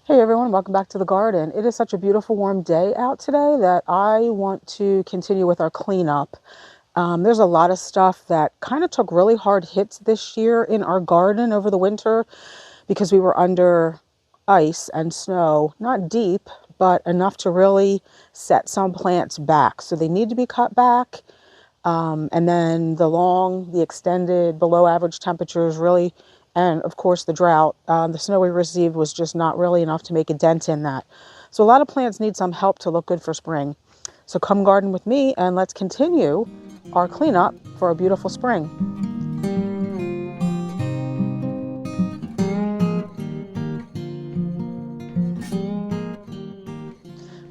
Hey everyone, welcome back to the garden. It is such a beautiful warm day out today that I want to continue with our cleanup. There's a lot of stuff that kind of took really hard hits this year in our garden over the winter because we were under ice and snow, not deep, but enough to really set some plants back. So they need to be cut back. And then the extended below average temperatures really, and of course the drought, the snow we received was just not really enough to make a dent in that. So a lot of plants need some help to look good for spring. So come garden with me and let's continue our cleanup for a beautiful spring.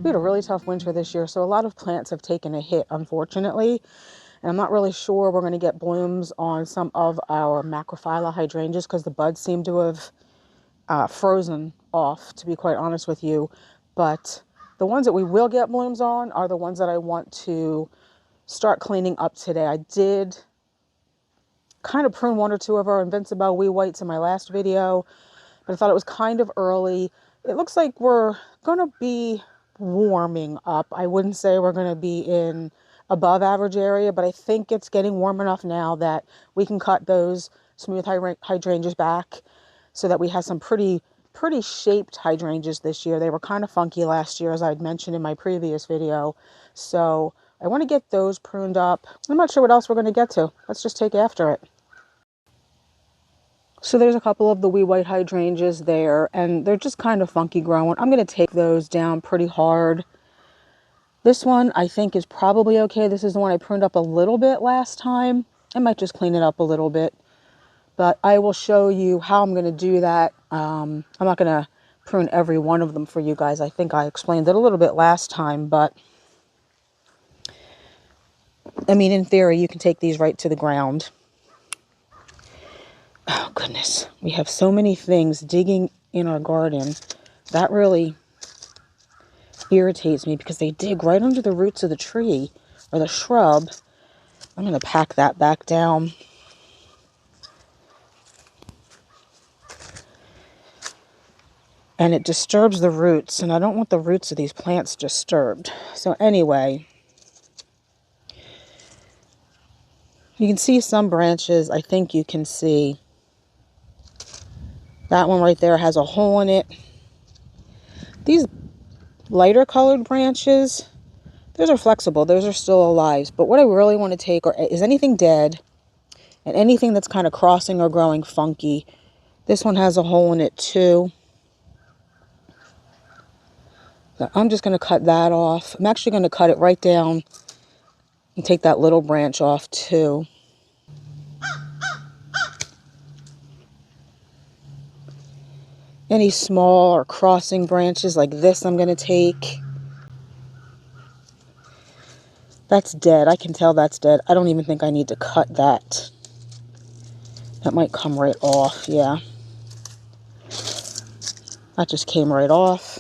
We had a really tough winter this year, so a lot of plants have taken a hit, unfortunately. And I'm not really sure we're going to get blooms on some of our macrophylla hydrangeas because the buds seem to have frozen off, to be quite honest with you. But the ones that we will get blooms on are the ones that I want to start cleaning up today. I did kind of prune one or two of our Invincible wee whites in my last video, but I thought it was kind of early. It looks like we're going to be warming up. I wouldn't say we're going to be in above average area, but I think it's getting warm enough now that we can cut those smooth hydrangeas back so that we have some pretty shaped hydrangeas this year. They were kind of funky last year, as I'd mentioned in my previous video. So I want to get those pruned up. I'm not sure what else we're going to get to. Let's just take after it. So there's a couple of the wee white hydrangeas there, and they're just kind of funky growing. I'm going to take those down pretty hard. This one I think is probably okay. This is the one I pruned up a little bit last time. I might just clean it up a little bit, but I will show you how I'm going to do that. I'm not going to prune every one of them for you guys. I think I explained it a little bit last time, but I mean, in theory, you can take these right to the ground. Oh, goodness. We have so many things digging in our garden. That really irritates me because they dig right under the roots of the tree or the shrub. I'm going to pack that back down. And it disturbs the roots, and I don't want the roots of these plants disturbed. So anyway, you can see some branches. I think you can see that one right there has a hole in it. These lighter colored branches, those are flexible. Those are still alive. But what I really want to take is anything dead and anything that's kind of crossing or growing funky. This one has a hole in it too. So I'm just going to cut that off. I'm actually going to cut it right down and take that little branch off too. Any small or crossing branches like this I'm going to take. That's dead. I can tell that's dead. I don't even think I need to cut that. That might come right off. Yeah. That just came right off.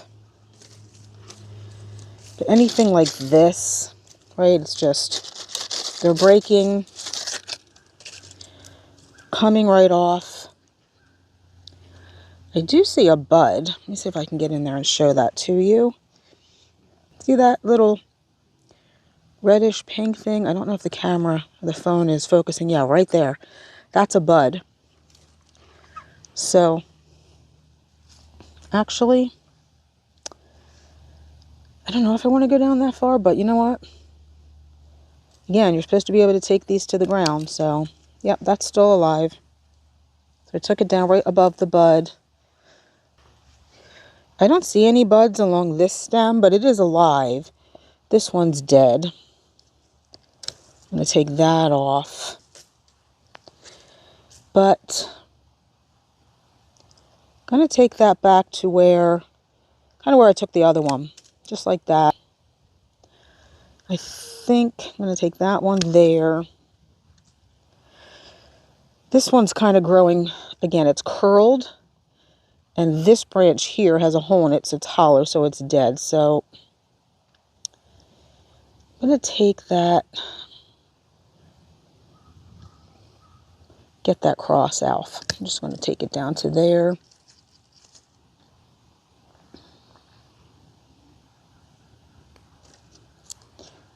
But anything like this, right, it's just, they're breaking, coming right off. I do see a bud. Let me see if I can get in there and show that to you. See that little reddish pink thing? I don't know if the camera or the phone is focusing. Yeah, right there. That's a bud. So, actually, I don't know if I want to go down that far, but you know what? Again, you're supposed to be able to take these to the ground. So, yep, that's still alive. So I took it down right above the bud. I don't see any buds along this stem, but it is alive. This one's dead. I'm going to take that off. But I'm going to take that back to kind of where I took the other one. Just like that. I think I'm going to take that one there. This one's kind of growing, again, it's curled. And this branch here has a hole in it, so it's hollow, so it's dead. So I'm going to take that, get that cross off. I'm just going to take it down to there.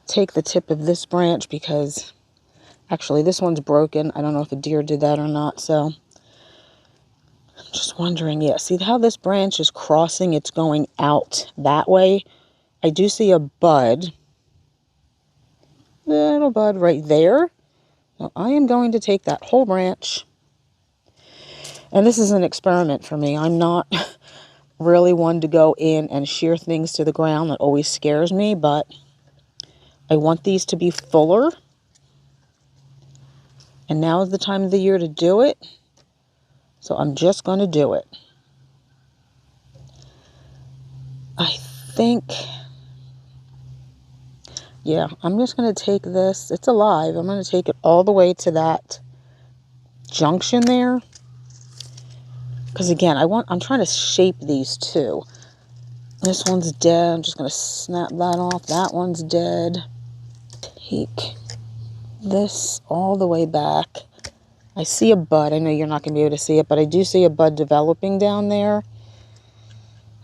take the tip of this branch because actually this one's broken. I don't know if a deer did that or not, so I'm just wondering. Yeah, see how this branch is crossing? It's going out that way. I do see a bud, little bud right there. Now I am going to take that whole branch, and this is an experiment for me. I'm not really one to go in and shear things to the ground. That always scares me, but I want these to be fuller, and now is the time of the year to do it, so I'm just going to do it. I think, yeah, I'm just going to take this. It's alive. I'm going to take it all the way to that junction there, because again, I'm trying to shape these two. This one's dead. I'm just going to snap that off. That one's dead. Take this all the way back. I see a bud. I know you're not going to be able to see it, but I do see a bud developing down there.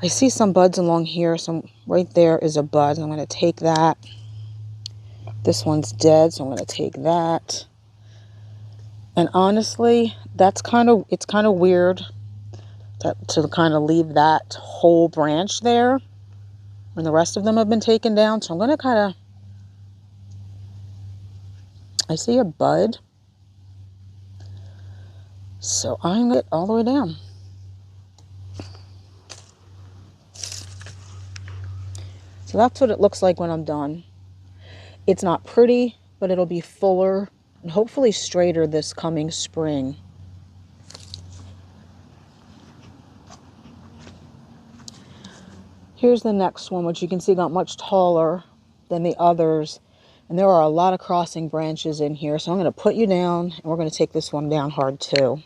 I see some buds along here. Some right there is a bud. I'm going to take that. This one's dead, so I'm going to take that. And honestly, it's kind of weird to kind of leave that whole branch there when the rest of them have been taken down. So I'm going to kind of, I see a bud. So I'm going to get all the way down. So that's what it looks like when I'm done. It's not pretty, but it'll be fuller and hopefully straighter this coming spring. Here's the next one, which you can see got much taller than the others. And there are a lot of crossing branches in here. So I'm going to put you down, and we're going to take this one down hard too.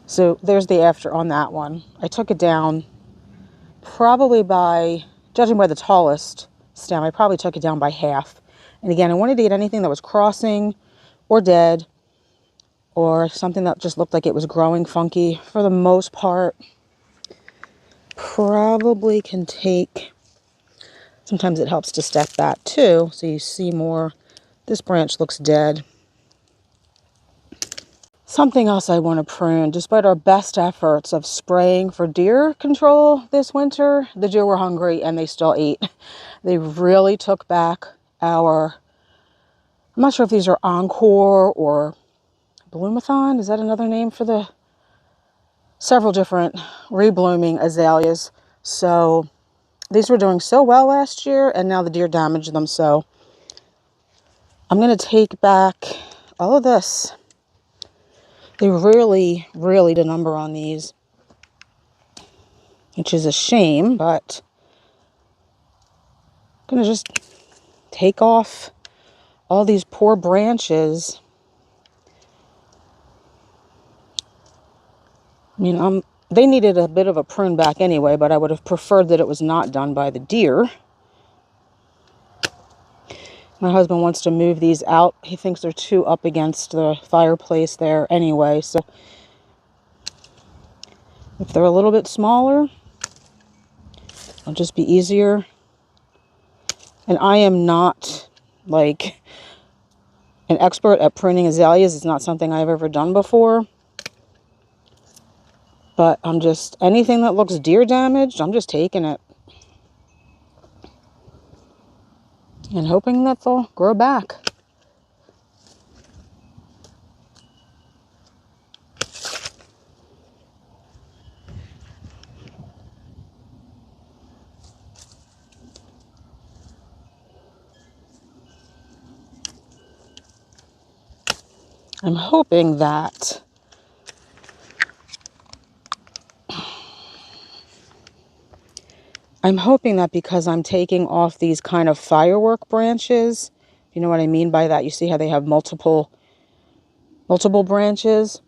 So there's the after on that one. I took it down probably by, judging by the tallest stem, I probably took it down by half. And again, I wanted to get anything that was crossing or dead or something that just looked like it was growing funky. For the most part, probably can take, sometimes it helps to step that too, so you see more. This branch looks dead. Something else I want to prune. Despite our best efforts of spraying for deer control this winter, the deer were hungry and they still ate. They really took back our, I'm not sure if these are Encore or Bloomathon. Is that another name for the several different reblooming azaleas? So these were doing so well last year, and now the deer damaged them. So I'm going to take back all of this. They really did a number on these, which is a shame, but I'm going to just take off all these poor branches. I mean, they needed a bit of a prune back anyway, but I would have preferred that it was not done by the deer. My husband wants to move these out. He thinks they're too up against the fireplace there anyway, so if they're a little bit smaller, it'll just be easier. And I am not like an expert at pruning azaleas. It's not something I've ever done before. But I'm just, anything that looks deer damaged, I'm just taking it. And hoping that they'll grow back. I'm hoping that I'm hoping that because I'm taking off these kind of firework branches, you know what I mean by that? You see how they have multiple branches?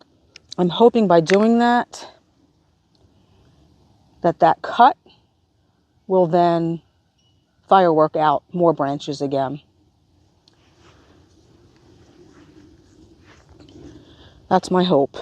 I'm hoping by doing that, that cut will then firework out more branches again. That's my hope.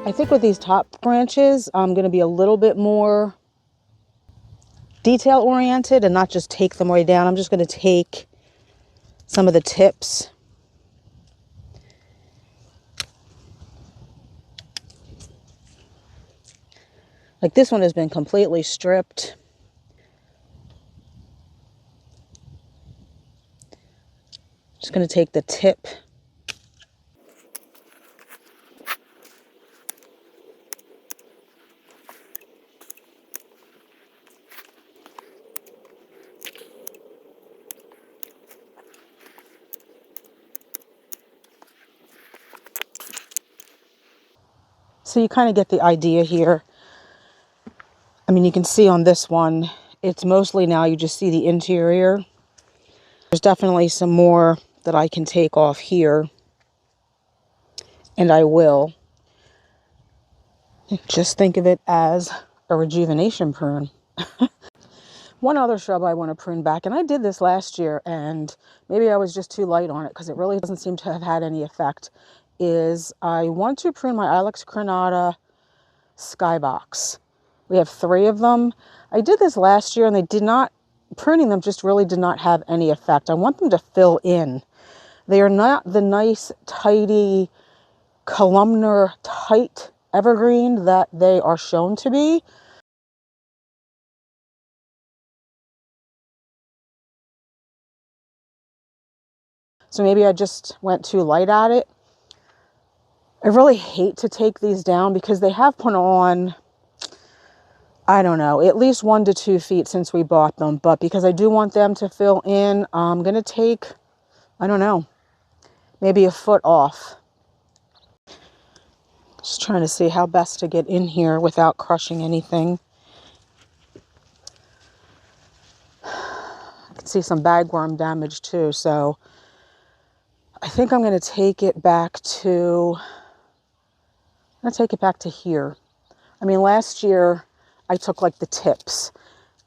I think with these top branches, I'm going to be a little bit more detail oriented and not just take them way down. I'm just going to take some of the tips. Like this one has been completely stripped. Just going to take the tip. So you kind of get the idea here. I mean, you can see on this one, it's mostly now you just see the interior. There's definitely some more that I can take off here. And I will. Just think of it as a rejuvenation prune. One other shrub I want to prune back, and I did this last year, and maybe I was just too light on it because it really doesn't seem to have had any effect, is I want to prune my Ilex crenata skybox. We have 3 of them. I did this last year, and pruning them just really did not have any effect. I want them to fill in. They are not the nice, tidy, columnar, tight evergreen that they are shown to be. So maybe I just went too light at it. I really hate to take these down because they have put on, I don't know, at least 1 to 2 feet since we bought them. But because I do want them to fill in, I'm going to take, I don't know, maybe a foot off. Just trying to see how best to get in here without crushing anything. I can see some bagworm damage too, so I think I'm going to take it back to, here. I mean, last year I took like the tips,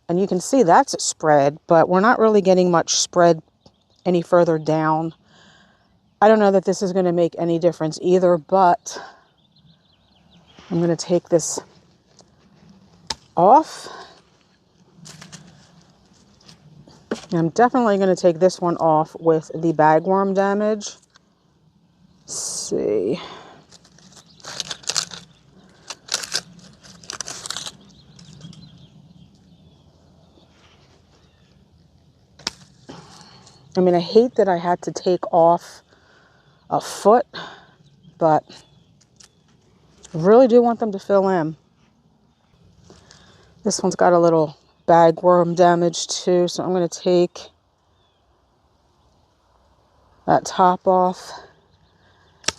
and you can see that's spread, but we're not really getting much spread any further down. I don't know that this is going to make any difference either, but I'm going to take this off. And I'm definitely going to take this one off with the bagworm damage. Let's see. I mean, I hate that I had to take off a foot, but I really do want them to fill in. This one's got a little bagworm damage too, so I'm going to take that top off.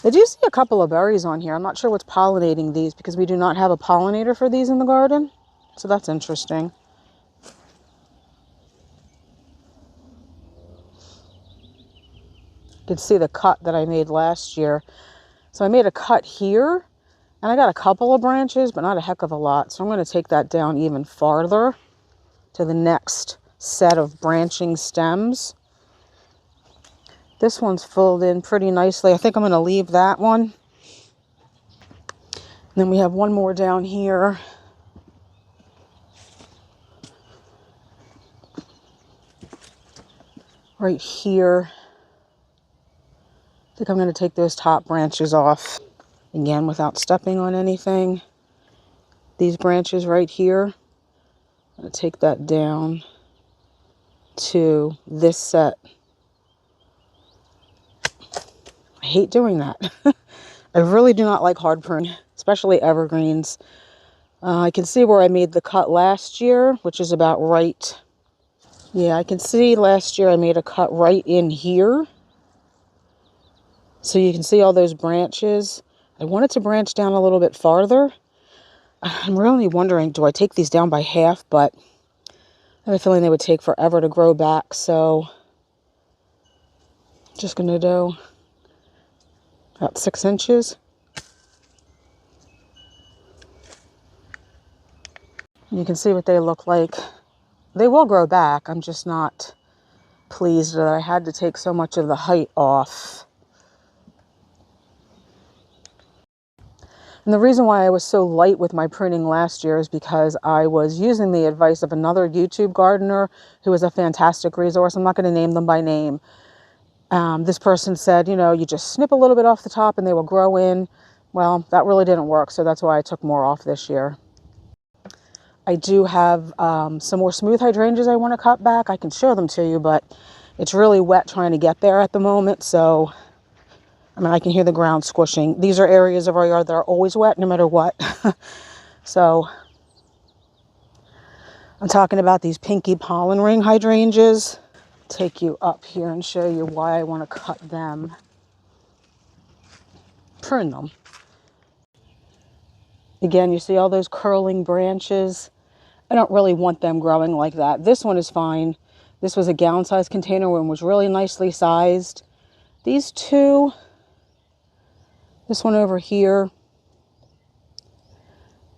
I do see a couple of berries on here. I'm not sure what's pollinating these because we do not have a pollinator for these in the garden, so that's interesting. You can see the cut that I made last year. So I made a cut here, and I got a couple of branches, but not a heck of a lot. So I'm going to take that down even farther to the next set of branching stems. This one's filled in pretty nicely. I think I'm going to leave that one. And then we have one more down here. Right here. I think I'm going to take those top branches off. Again, without stepping on anything. These branches right here, I'm going to take that down to this set hate doing that. I really do not like hard pruning, especially evergreens. I can see where I made the cut last year, which is about right. Yeah, I can see last year I made a cut right in here. So you can see all those branches. I wanted to branch down a little bit farther. I'm really wondering, do I take these down by half? But I have a feeling they would take forever to grow back. So I'm just going to do about 6 inches. You can see what they look like. They will grow back. I'm just not pleased that I had to take so much of the height off. And the reason why I was so light with my pruning last year is because I was using the advice of another YouTube gardener who is a fantastic resource. I'm not going to name them by name. This person said, you know, you just snip a little bit off the top and they will grow in. Well, that really didn't work, so that's why I took more off this year. I do have some more smooth hydrangeas I want to cut back. I can show them to you, but it's really wet trying to get there at the moment, so I mean, I can hear the ground squishing. These are areas of our yard that are always wet no matter what. So I'm talking about these pinky pollen ring hydrangeas. Take you up here and show you why I want to cut them. Prune them. Again, you see all those curling branches. I don't really want them growing like that. This one is fine. This was a gallon size container and was really nicely sized. These two, this one over here,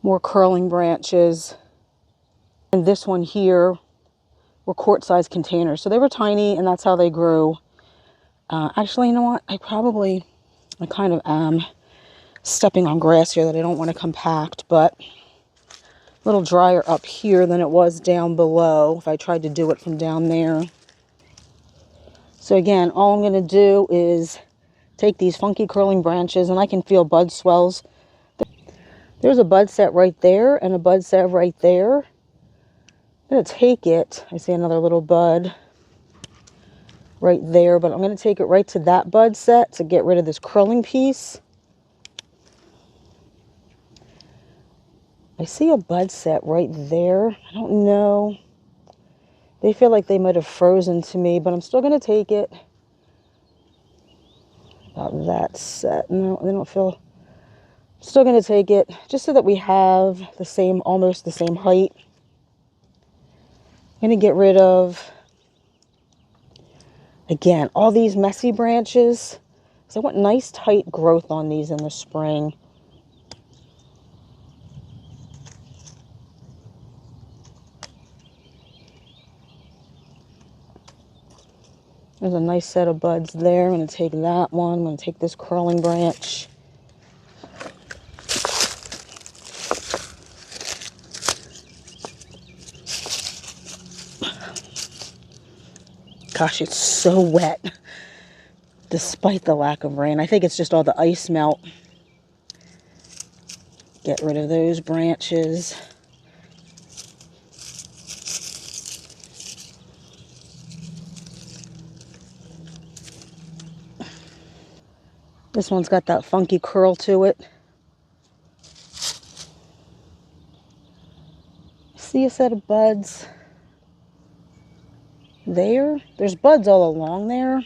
more curling branches. And this one here were quart-sized containers. So they were tiny, and that's how they grew. Actually, you know what? I kind of am stepping on grass here that I don't want to compact, but a little drier up here than it was down below if I tried to do it from down there. So again, all I'm going to do is take these funky curling branches, and I can feel bud swells. There's a bud set right there and a bud set right there. I'm going to take it. I see another little bud right there, but I'm going to take it right to that bud set to get rid of this curling piece. I see a bud set right there. I don't know. They feel like they might have frozen to me, but I'm still going to take it. About that set. No, they don't feel. Still going to take it just so that we have the same, almost the same height. I'm going to get rid of, again, all these messy branches. So I want nice tight growth on these in the spring. There's a nice set of buds there. I'm going to take that one. I'm going to take this curling branch. Gosh, it's so wet, despite the lack of rain. I think it's just all the ice melt. Get rid of those branches. This one's got that funky curl to it. See a set of buds there. There's buds all along there.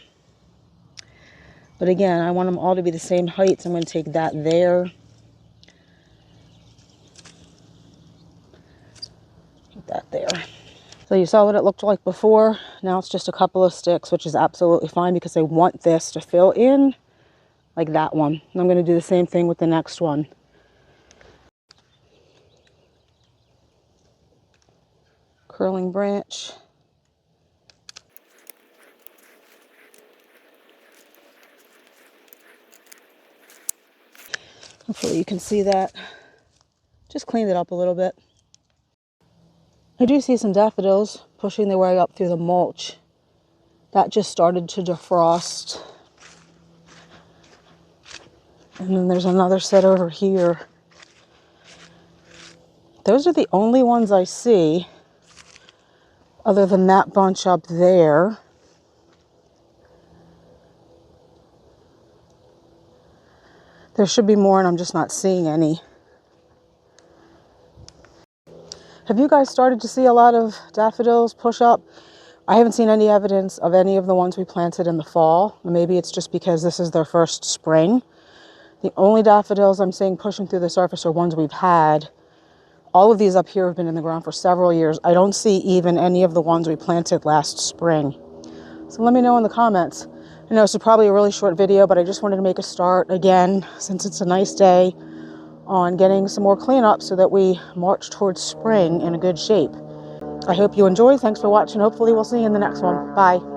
But again, I want them all to be the same height, so I'm going to take that there. Put that there. So you saw what it looked like before. Now it's just a couple of sticks, which is absolutely fine because I want this to fill in like that one. And I'm going to do the same thing with the next one. Curling branch. Hopefully you can see that. Just cleaned it up a little bit. I do see some daffodils pushing their way up through the mulch. That just started to defrost. And then there's another set over here. Those are the only ones I see, other than that bunch up there. There should be more and I'm just not seeing any. Have you guys started to see a lot of daffodils push up? I haven't seen any evidence of any of the ones we planted in the fall. Maybe it's just because this is their first spring. The only daffodils I'm seeing pushing through the surface are ones we've had. All of these up here have been in the ground for several years. I don't see even any of the ones we planted last spring. So let me know in the comments. I know this is probably a really short video, but I just wanted to make a start again, since it's a nice day, on getting some more cleanup so that we march towards spring in a good shape. I hope you enjoyed. Thanks for watching. Hopefully we'll see you in the next one. Bye.